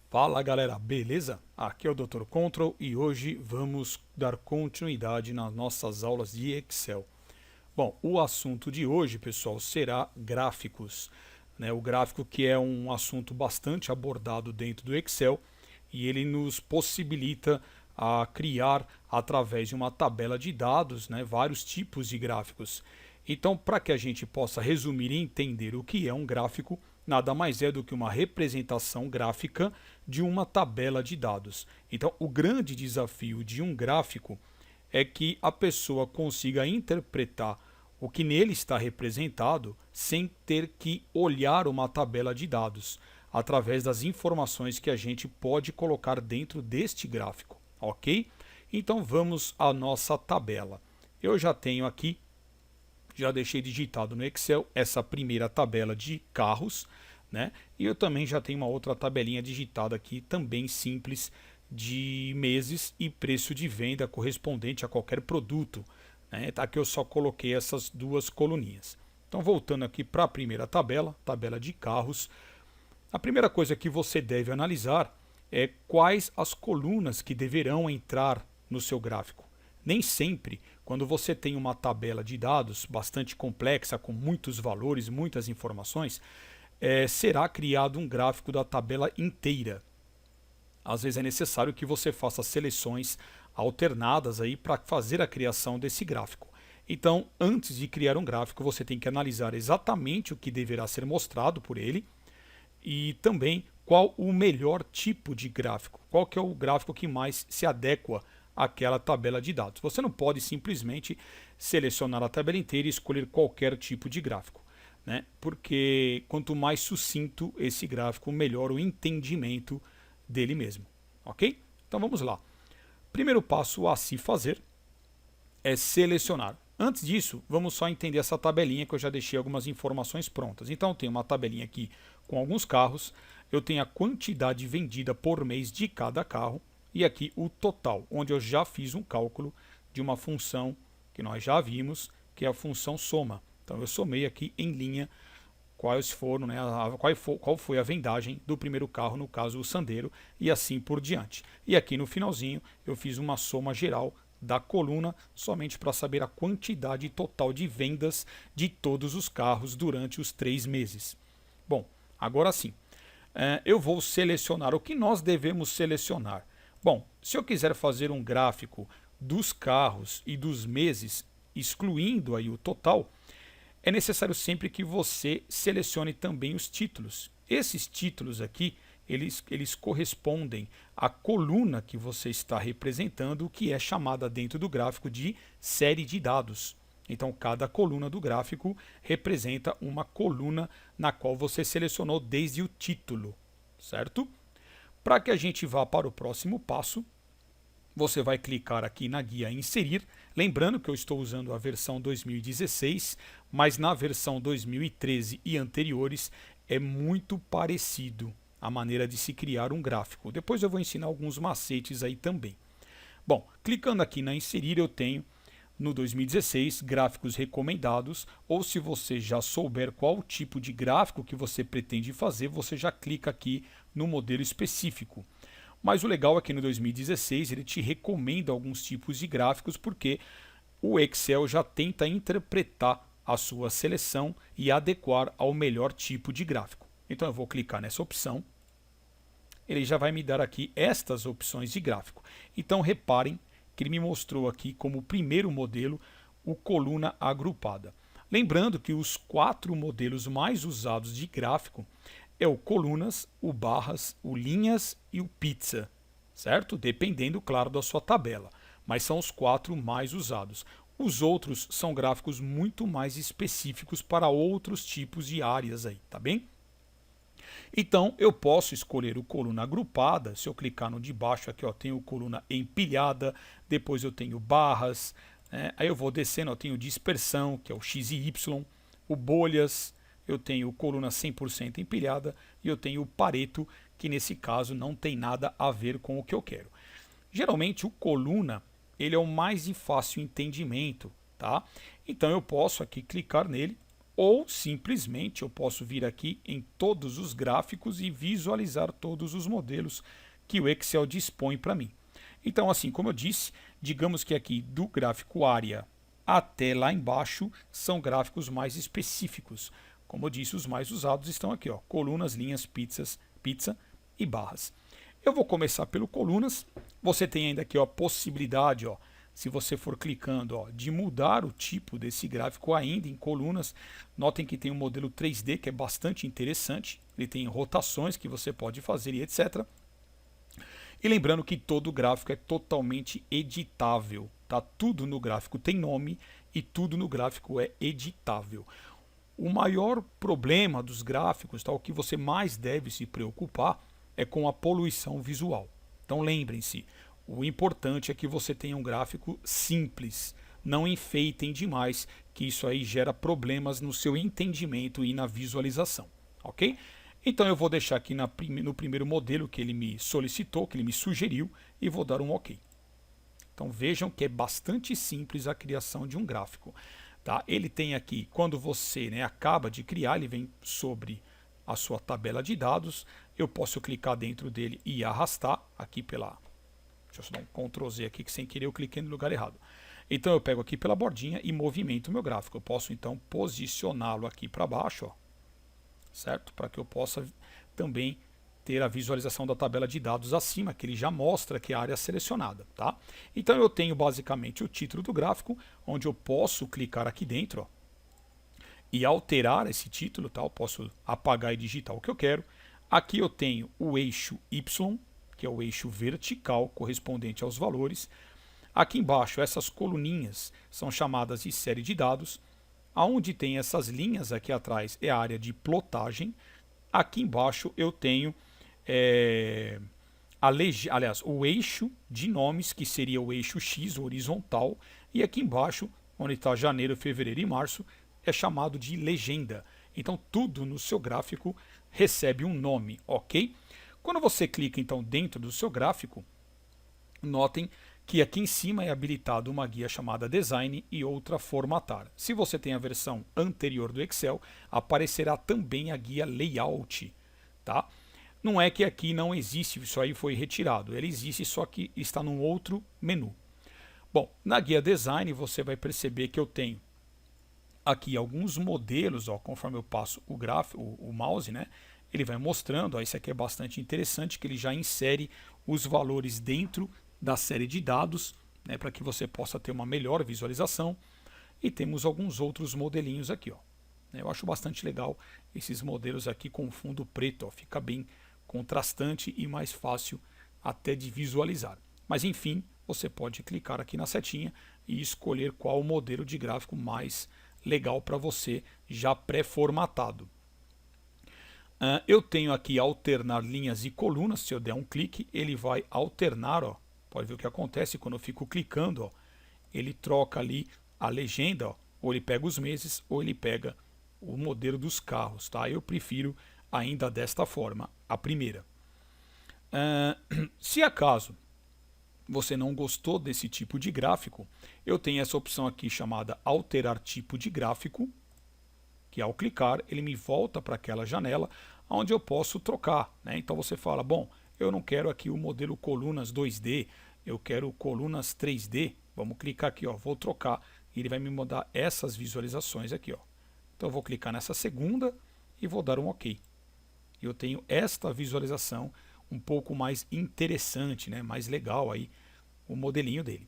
Fala galera, beleza? Aqui é o Dr. Control e hoje vamos dar continuidade nas nossas aulas de Excel. Bom, o assunto de hoje, pessoal, será gráficos, né? O gráfico que é um assunto bastante abordado dentro do Excel e ele nos possibilita a criar através de uma tabela de dados, né, vários tipos de gráficos. Então, para que a gente possa resumir e entender o que é um gráfico, nada mais é do que uma representação gráfica de uma tabela de dados. Então, o grande desafio de um gráfico é que a pessoa consiga interpretar o que nele está representado sem ter que olhar uma tabela de dados, através das informações que a gente pode colocar dentro deste gráfico, ok? Então vamos à nossa tabela. Eu já tenho aqui, já deixei digitado no Excel essa primeira tabela de carros, né? E eu também já tenho uma outra tabelinha digitada aqui, também simples, de meses e preço de venda correspondente a qualquer produto, né? Aqui eu só coloquei essas duas coluninhas. Então voltando aqui para a primeira tabela, tabela de carros, a primeira coisa que você deve analisar é quais as colunas que deverão entrar no seu gráfico. Nem sempre, quando você tem uma tabela de dados bastante complexa, com muitos valores, muitas informações, será criado um gráfico da tabela inteira. Às vezes é necessário que você faça seleções alternadas aí para fazer a criação desse gráfico. Então, antes de criar um gráfico, você tem que analisar exatamente o que deverá ser mostrado por ele e também qual o melhor tipo de gráfico, qual que é o gráfico que mais se adequa àquela tabela de dados. Você não pode simplesmente selecionar a tabela inteira e escolher qualquer tipo de gráfico, né? Porque quanto mais sucinto esse gráfico, melhor o entendimento dele mesmo, ok? Então vamos lá. Primeiro passo a se fazer é selecionar. Antes disso, vamos só entender essa tabelinha que eu já deixei algumas informações prontas. Então, eu tenho uma tabelinha aqui com alguns carros, eu tenho a quantidade vendida por mês de cada carro e aqui o total, onde eu já fiz um cálculo de uma função que nós já vimos, que é a função soma. Então, eu somei aqui em linha quais foram, né, qual foi a vendagem do primeiro carro, no caso o Sandero, e assim por diante. E aqui no finalzinho eu fiz uma soma geral da coluna somente para saber a quantidade total de vendas de todos os carros durante os 3 meses. Bom, agora sim, eu vou selecionar o que nós devemos selecionar. Bom, se eu quiser fazer um gráfico dos carros e dos meses, excluindo aí o total, é necessário sempre que você selecione também os títulos. Esses títulos aqui, eles correspondem à coluna que você está representando, que é chamada dentro do gráfico de série de dados. Então, cada coluna do gráfico representa uma coluna na qual você selecionou desde o título, certo? Para que a gente vá para o próximo passo, você vai clicar aqui na guia Inserir, lembrando que eu estou usando a versão 2016, mas na versão 2013 e anteriores é muito parecido a maneira de se criar um gráfico. Depois eu vou ensinar alguns macetes aí também. Bom, clicando aqui na Inserir, eu tenho no 2016 gráficos recomendados, ou se você já souber qual tipo de gráfico que você pretende fazer, você já clica aqui no modelo específico. Mas o legal é que no 2016 ele te recomenda alguns tipos de gráficos porque o Excel já tenta interpretar a sua seleção e adequar ao melhor tipo de gráfico. Então eu vou clicar nessa opção, ele já vai me dar aqui estas opções de gráfico. Então reparem que ele me mostrou aqui como primeiro modelo o coluna agrupada. Lembrando que os 4 modelos mais usados de gráfico é o colunas, o barras, o linhas e o pizza, certo? Dependendo, claro, da sua tabela, mas são os 4 mais usados. Os outros são gráficos muito mais específicos para outros tipos de áreas aí, tá bem? Então, eu posso escolher o coluna agrupada, se eu clicar no de baixo aqui, ó, tenho coluna empilhada, depois eu tenho barras, né? Aí eu vou descendo, eu tenho dispersão, que é o X e Y, o bolhas, eu tenho coluna 100% empilhada e eu tenho o Pareto, que nesse caso não tem nada a ver com o que eu quero. Geralmente o coluna ele é o mais de fácil entendimento, tá? Então eu posso aqui clicar nele ou simplesmente eu posso vir aqui em todos os gráficos e visualizar todos os modelos que o Excel dispõe para mim. Então, assim como eu disse, digamos que aqui do gráfico área até lá embaixo são gráficos mais específicos. Como eu disse, os mais usados estão aqui, ó, colunas, linhas, pizza e barras. Eu vou começar pelo colunas. Você tem ainda aqui ó, a possibilidade, ó, se você for clicando, ó, de mudar o tipo desse gráfico ainda em colunas. Notem que tem um modelo 3D que é bastante interessante. Ele tem rotações que você pode fazer e etc. E lembrando que todo gráfico é totalmente editável. Tá? Tudo no gráfico tem nome e tudo no gráfico é editável. O maior problema dos gráficos, tá, o que você mais deve se preocupar, é com a poluição visual. Então lembrem-se, o importante é que você tenha um gráfico simples. Não enfeitem demais, que isso aí gera problemas no seu entendimento e na visualização. Ok? Então eu vou deixar aqui no primeiro modelo que ele me solicitou, que ele me sugeriu, e vou dar um OK. Então vejam que é bastante simples a criação de um gráfico. Tá? Ele tem aqui, quando você acaba de criar, ele vem sobre a sua tabela de dados. Eu posso clicar dentro dele e arrastar aqui pela... Deixa eu só dar um Ctrl Z aqui, que sem querer eu cliquei no lugar errado. Então eu pego aqui pela bordinha e movimento o meu gráfico. Eu posso então posicioná-lo aqui para baixo, ó, certo? Para que eu possa também ter a visualização da tabela de dados acima, que ele já mostra que é a área selecionada, tá? Então eu tenho basicamente o título do gráfico, onde eu posso clicar aqui dentro, ó, e alterar esse título, tá? Eu posso apagar e digitar o que eu quero. Aqui eu tenho o eixo Y, que é o eixo vertical correspondente aos valores. Aqui embaixo, essas coluninhas são chamadas de série de dados. Aonde tem essas linhas aqui atrás é a área de plotagem. Aqui embaixo eu tenho o eixo de nomes, que seria o eixo X horizontal. E aqui embaixo, onde está janeiro, fevereiro e março, é chamado de legenda. Então tudo no seu gráfico recebe um nome, ok? Quando você clica então dentro do seu gráfico, notem que aqui em cima é habilitado uma guia chamada Design e outra Formatar. Se você tem a versão anterior do Excel, aparecerá também a guia Layout. Tá? Não é que aqui não existe, isso aí foi retirado. Ele existe, só que está num outro menu. Bom, na guia Design você vai perceber que eu tenho aqui alguns modelos, ó, conforme eu passo o gráfico, o mouse, né? Ele vai mostrando, ó, isso aqui é bastante interessante, que ele já insere os valores dentro da série de dados, né, para que você possa ter uma melhor visualização. E temos alguns outros modelinhos aqui, ó. Eu acho bastante legal esses modelos aqui com fundo preto, ó, fica bem contrastante e mais fácil até de visualizar. Mas enfim, você pode clicar aqui na setinha e escolher qual o modelo de gráfico mais legal para você, já pré-formatado. Eu tenho aqui alternar linhas e colunas. Se eu der um clique, ele vai alternar, ó. Pode ver o que acontece quando eu fico clicando, ó. Ele troca ali a legenda, ó. Ou ele pega os meses, ou ele pega o modelo dos carros, tá? Eu prefiro ainda desta forma, a primeira. Se acaso você não gostou desse tipo de gráfico, eu tenho essa opção aqui chamada alterar tipo de gráfico, que ao clicar ele me volta para aquela janela onde eu posso trocar, né? Então você fala, bom, eu não quero aqui o modelo colunas 2D, eu quero colunas 3D. Vamos clicar aqui, ó, vou trocar e ele vai me mandar essas visualizações aqui, ó. Então eu vou clicar nessa segunda e vou dar um OK. Eu tenho esta visualização um pouco mais interessante, né? Mais legal aí o modelinho dele.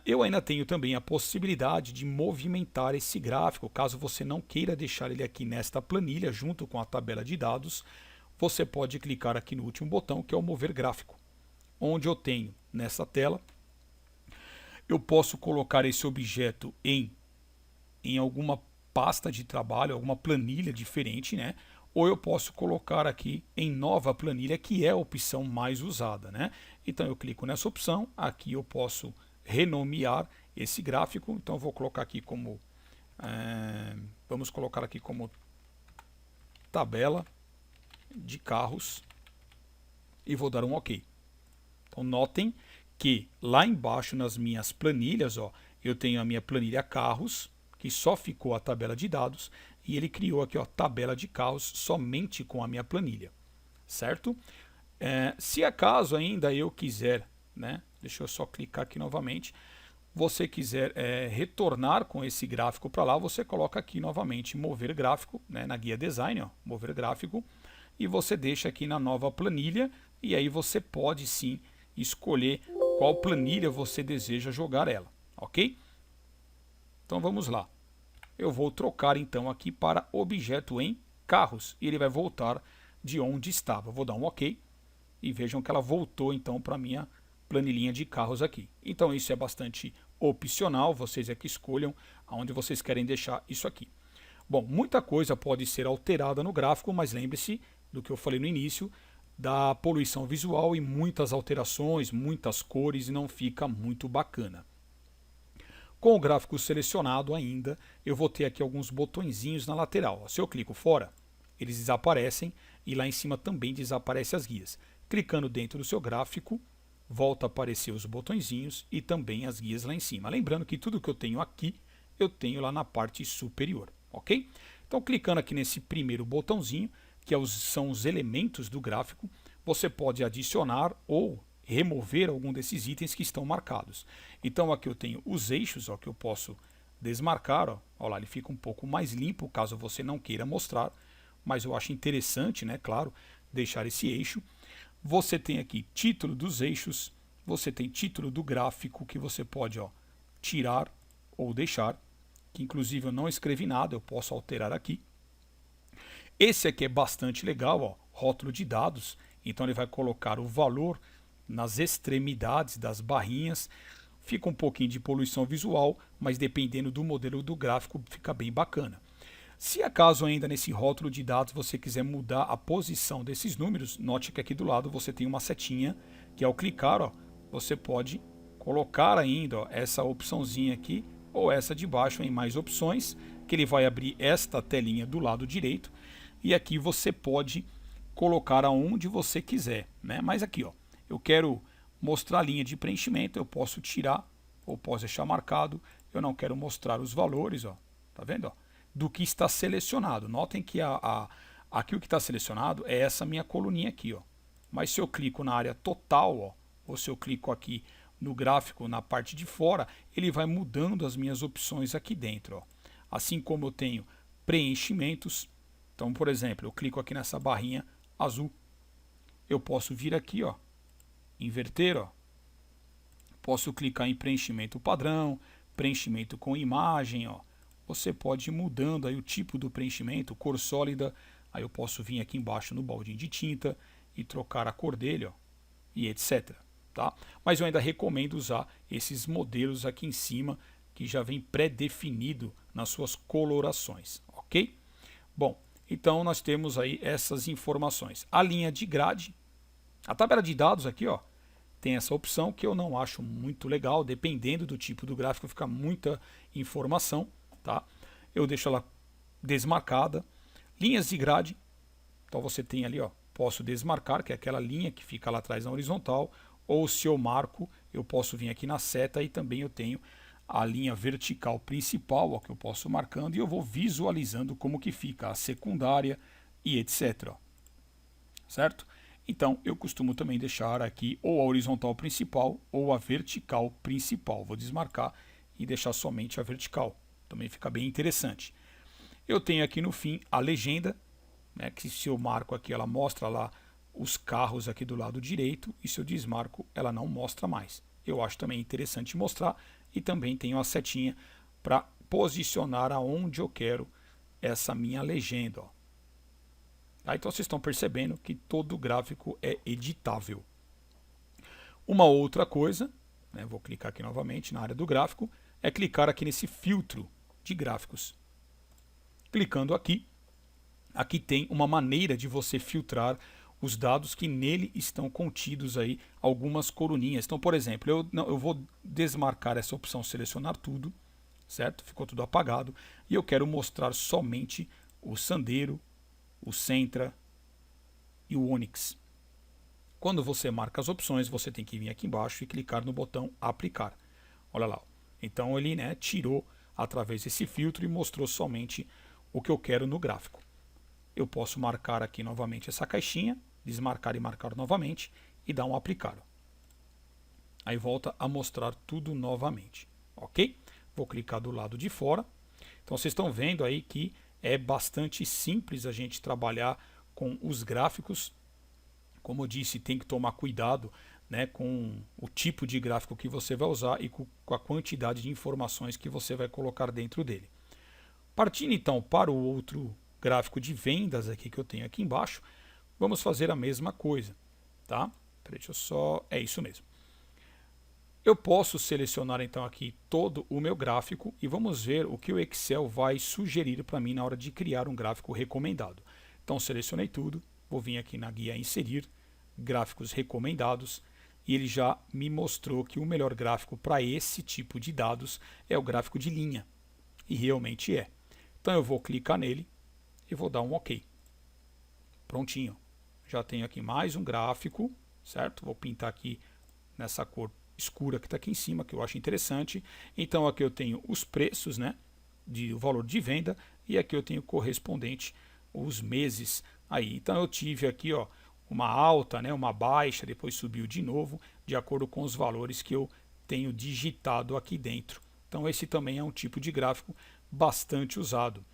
Eu ainda tenho também a possibilidade de movimentar esse gráfico, caso você não queira deixar ele aqui nesta planilha junto com a tabela de dados. Você pode clicar aqui no último botão, que é o mover gráfico, onde eu tenho nessa tela, eu posso colocar esse objeto em alguma pasta de trabalho, alguma planilha diferente, né? Ou eu posso colocar aqui em nova planilha, que é a opção mais usada, né? Então eu clico nessa opção, aqui eu posso renomear esse gráfico. Então eu vou colocar aqui como vamos colocar aqui como tabela de carros e vou dar um OK. Então notem que lá embaixo nas minhas planilhas, ó, eu tenho a minha planilha carros, que só ficou a tabela de dados, e ele criou aqui, ó, tabela de carros somente com a minha planilha, certo? Se acaso ainda eu quiser, né, deixa eu só clicar aqui novamente, você quiser retornar com esse gráfico para lá, você coloca aqui novamente mover gráfico, né, na guia design, ó, mover gráfico, e você deixa aqui na nova planilha, e aí você pode sim escolher qual planilha você deseja jogar ela, ok? Então vamos lá. Eu vou trocar então aqui para objeto em carros, e ele vai voltar de onde estava. Vou dar um OK, e vejam que ela voltou então para a minha planilhinha de carros aqui. Então isso é bastante opcional, vocês é que escolham aonde vocês querem deixar isso aqui. Bom, muita coisa pode ser alterada no gráfico, mas lembre-se do que eu falei no início, da poluição visual e muitas alterações, muitas cores, e não fica muito bacana. Com o gráfico selecionado ainda, eu vou ter aqui alguns botõezinhos na lateral. Se eu clico fora, eles desaparecem e lá em cima também desaparecem as guias. Clicando dentro do seu gráfico, volta a aparecer os botõezinhos e também as guias lá em cima. Lembrando que tudo que eu tenho aqui, eu tenho lá na parte superior, ok? Então, clicando aqui nesse primeiro botãozinho, que são os elementos do gráfico, você pode adicionar ou remover algum desses itens que estão marcados. Então aqui eu tenho os eixos, ó, que eu posso desmarcar, ó. Ó lá, ele fica um pouco mais limpo caso você não queira mostrar, mas eu acho interessante, né, claro, deixar esse eixo. Você tem aqui título dos eixos, você tem título do gráfico que você pode, ó, tirar ou deixar, que inclusive eu não escrevi nada, eu posso alterar aqui. Esse aqui é bastante legal, ó, rótulo de dados, então ele vai colocar o valor nas extremidades das barrinhas. Fica um pouquinho de poluição visual, mas dependendo do modelo do gráfico fica bem bacana. Se acaso ainda nesse rótulo de dados você quiser mudar a posição desses números, note que aqui do lado você tem uma setinha que ao clicar, ó, você pode colocar ainda, ó, essa opçãozinha aqui ou essa de baixo em mais opções, que ele vai abrir esta telinha do lado direito, e aqui você pode colocar aonde você quiser, né? Mas aqui, ó, eu quero mostrar a linha de preenchimento, eu posso tirar ou posso deixar marcado. Eu não quero mostrar os valores, ó, tá vendo, ó, do que está selecionado. Notem que aqui o que está selecionado é essa minha coluninha aqui, ó. Mas se eu clico na área total, ó, ou se eu clico aqui no gráfico na parte de fora, ele vai mudando as minhas opções aqui dentro, ó. Assim como eu tenho preenchimentos, então, por exemplo, eu clico aqui nessa barrinha azul, eu posso vir aqui, ó, inverter, ó. Posso clicar em preenchimento padrão, preenchimento com imagem, ó. Você pode ir mudando aí o tipo do preenchimento, cor sólida, aí eu posso vir aqui embaixo no baldinho de tinta e trocar a cor dele, ó, e etc, tá? Mas eu ainda recomendo usar esses modelos aqui em cima, que já vem pré-definido nas suas colorações, ok? Bom, então nós temos aí essas informações. A linha de grade, a tabela de dados aqui, ó, tem essa opção que eu não acho muito legal, dependendo do tipo do gráfico, fica muita informação, tá? Eu deixo ela desmarcada. Linhas de grade, então você tem ali, ó, posso desmarcar, que é aquela linha que fica lá atrás na horizontal, ou se eu marco, eu posso vir aqui na seta e também eu tenho a linha vertical principal, ó, que eu posso marcando, e eu vou visualizando como que fica a secundária e etc, ó. Certo? Então, eu costumo também deixar aqui ou a horizontal principal ou a vertical principal. Vou desmarcar e deixar somente a vertical. Também fica bem interessante. Eu tenho aqui no fim a legenda, né, que se eu marco aqui, ela mostra lá os carros aqui do lado direito, e se eu desmarco, ela não mostra mais. Eu acho também interessante mostrar, e também tenho a setinha para posicionar aonde eu quero essa minha legenda, ó. Então vocês estão percebendo que todo gráfico é editável. Uma outra coisa, né, vou clicar aqui novamente na área do gráfico, é clicar aqui nesse filtro de gráficos. Clicando aqui, aqui tem uma maneira de você filtrar os dados que nele estão contidos aí, algumas coluninhas. Então, por exemplo, eu vou desmarcar essa opção selecionar tudo, certo? Ficou tudo apagado, e eu quero mostrar somente o Sandero, o Sentra e o Onix. Quando você marca as opções, você tem que vir aqui embaixo e clicar no botão aplicar. Olha lá. Então ele, né, tirou através desse filtro e mostrou somente o que eu quero no gráfico. Eu posso marcar aqui novamente essa caixinha, desmarcar e marcar novamente e dar um aplicar. Aí volta a mostrar tudo novamente, ok? Vou clicar do lado de fora. Então vocês estão vendo aí que é bastante simples a gente trabalhar com os gráficos. Como eu disse, tem que tomar cuidado, né, com o tipo de gráfico que você vai usar e com a quantidade de informações que você vai colocar dentro dele. Partindo então para o outro gráfico de vendas aqui que eu tenho aqui embaixo, vamos fazer a mesma coisa, tá? Deixa eu só... é isso mesmo. Eu posso selecionar então aqui todo o meu gráfico e vamos ver o que o Excel vai sugerir para mim na hora de criar um gráfico recomendado. Então selecionei tudo, vou vir aqui na guia inserir, gráficos recomendados, e ele já me mostrou que o melhor gráfico para esse tipo de dados é o gráfico de linha, e realmente é. Então eu vou clicar nele e vou dar um OK. Prontinho. Já tenho aqui mais um gráfico, certo? Vou pintar aqui nessa cor escura que está aqui em cima, que eu acho interessante. Então aqui eu tenho os preços, né, o valor de venda, e aqui eu tenho correspondente os meses aí. Então eu tive aqui, ó, uma alta, né, uma baixa, depois subiu de novo, de acordo com os valores que eu tenho digitado aqui dentro. Então esse também é um tipo de gráfico bastante usado.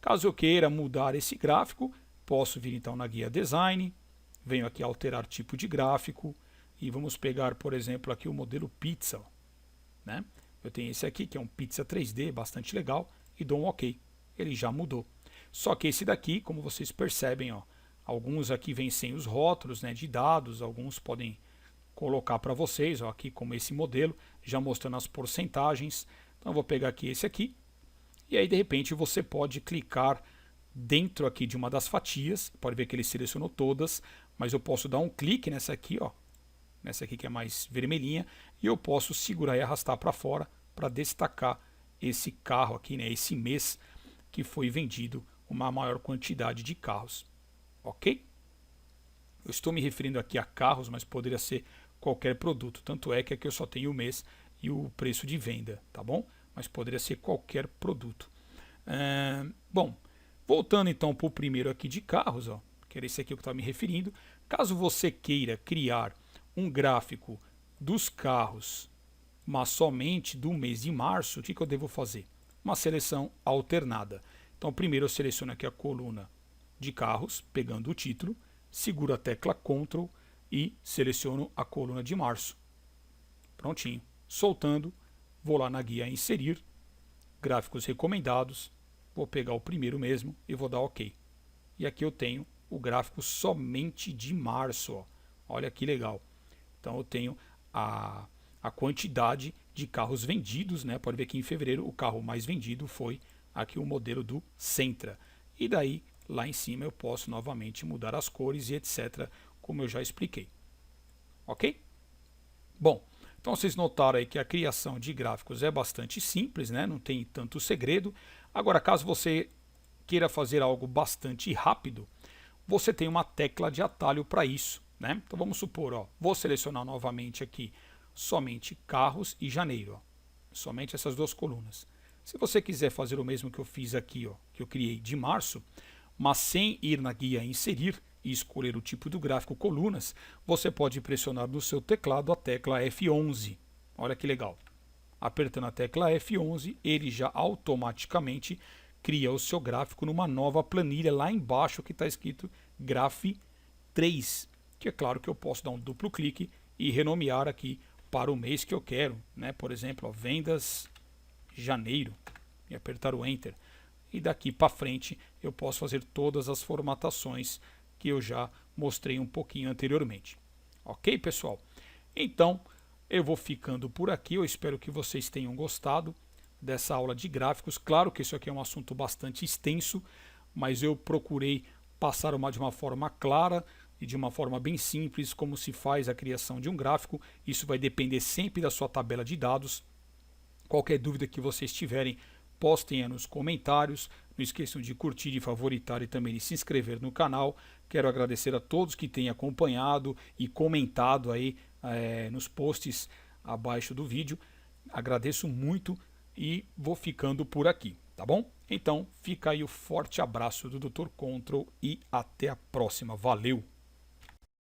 Caso eu queira mudar esse gráfico, posso vir então na guia Design, venho aqui alterar tipo de gráfico, e vamos pegar, por exemplo, aqui o modelo pizza, né? Eu tenho esse aqui, que é um pizza 3D, bastante legal, e dou um OK. Ele já mudou. Só que esse daqui, como vocês percebem, ó, alguns aqui vêm sem os rótulos, né, de dados, alguns podem colocar para vocês, ó, aqui como esse modelo, já mostrando as porcentagens. Então eu vou pegar aqui esse aqui, e aí de repente você pode clicar dentro aqui de uma das fatias, pode ver que ele selecionou todas, mas eu posso dar um clique nessa aqui, ó, nessa aqui que é mais vermelhinha, e eu posso segurar e arrastar para fora para destacar esse carro aqui, né, esse mês que foi vendido uma maior quantidade de carros, ok? Eu estou me referindo aqui a carros, mas poderia ser qualquer produto, tanto é que aqui eu só tenho o mês e o preço de venda, tá bom? Mas poderia ser qualquer produto. Bom, voltando então para o primeiro aqui de carros, ó, que era esse aqui que eu estava me referindo. Caso você queira criar um gráfico dos carros, mas somente do mês de março, o que eu devo fazer? Uma seleção alternada. Então primeiro eu seleciono aqui a coluna de carros, pegando o título, seguro a tecla Ctrl e seleciono a coluna de março. Prontinho. Soltando, vou lá na guia inserir, gráficos recomendados, vou pegar o primeiro mesmo e vou dar OK. E aqui eu tenho o gráfico somente de março, ó. Olha que legal. Então eu tenho a quantidade de carros vendidos, né? Pode ver que em fevereiro o carro mais vendido foi aqui o modelo do Sentra. E daí lá em cima eu posso novamente mudar as cores e etc, como eu já expliquei. Ok? Bom, então vocês notaram aí que a criação de gráficos é bastante simples, né? Não tem tanto segredo. Agora, caso você queira fazer algo bastante rápido, você tem uma tecla de atalho para isso, né? Então vamos supor, ó, vou selecionar novamente aqui somente carros e janeiro, ó, somente essas duas colunas. Se você quiser fazer o mesmo que eu fiz aqui, ó, que eu criei de março, mas sem ir na guia inserir e escolher o tipo do gráfico colunas, você pode pressionar no seu teclado a tecla F11. Olha que legal. Apertando a tecla F11, ele já automaticamente cria o seu gráfico numa nova planilha lá embaixo que está escrito Graph 3, que é claro que eu posso dar um duplo clique e renomear aqui para o mês que eu quero, né? Por exemplo, ó, vendas janeiro, e apertar o Enter. E daqui para frente eu posso fazer todas as formatações que eu já mostrei um pouquinho anteriormente. Ok, pessoal? Então, eu vou ficando por aqui. Eu espero que vocês tenham gostado dessa aula de gráficos. Claro que isso aqui é um assunto bastante extenso, mas eu procurei passar de uma forma clara e de uma forma bem simples como se faz a criação de um gráfico. Isso vai depender sempre da sua tabela de dados. Qualquer dúvida que vocês tiverem, postem nos comentários. Não esqueçam de curtir, de favoritar e também de se inscrever no canal. Quero agradecer a todos que têm acompanhado e comentado aí nos posts abaixo do vídeo. Agradeço muito e vou ficando por aqui, tá bom? Então fica aí o forte abraço do Dr. Control e até a próxima. Valeu!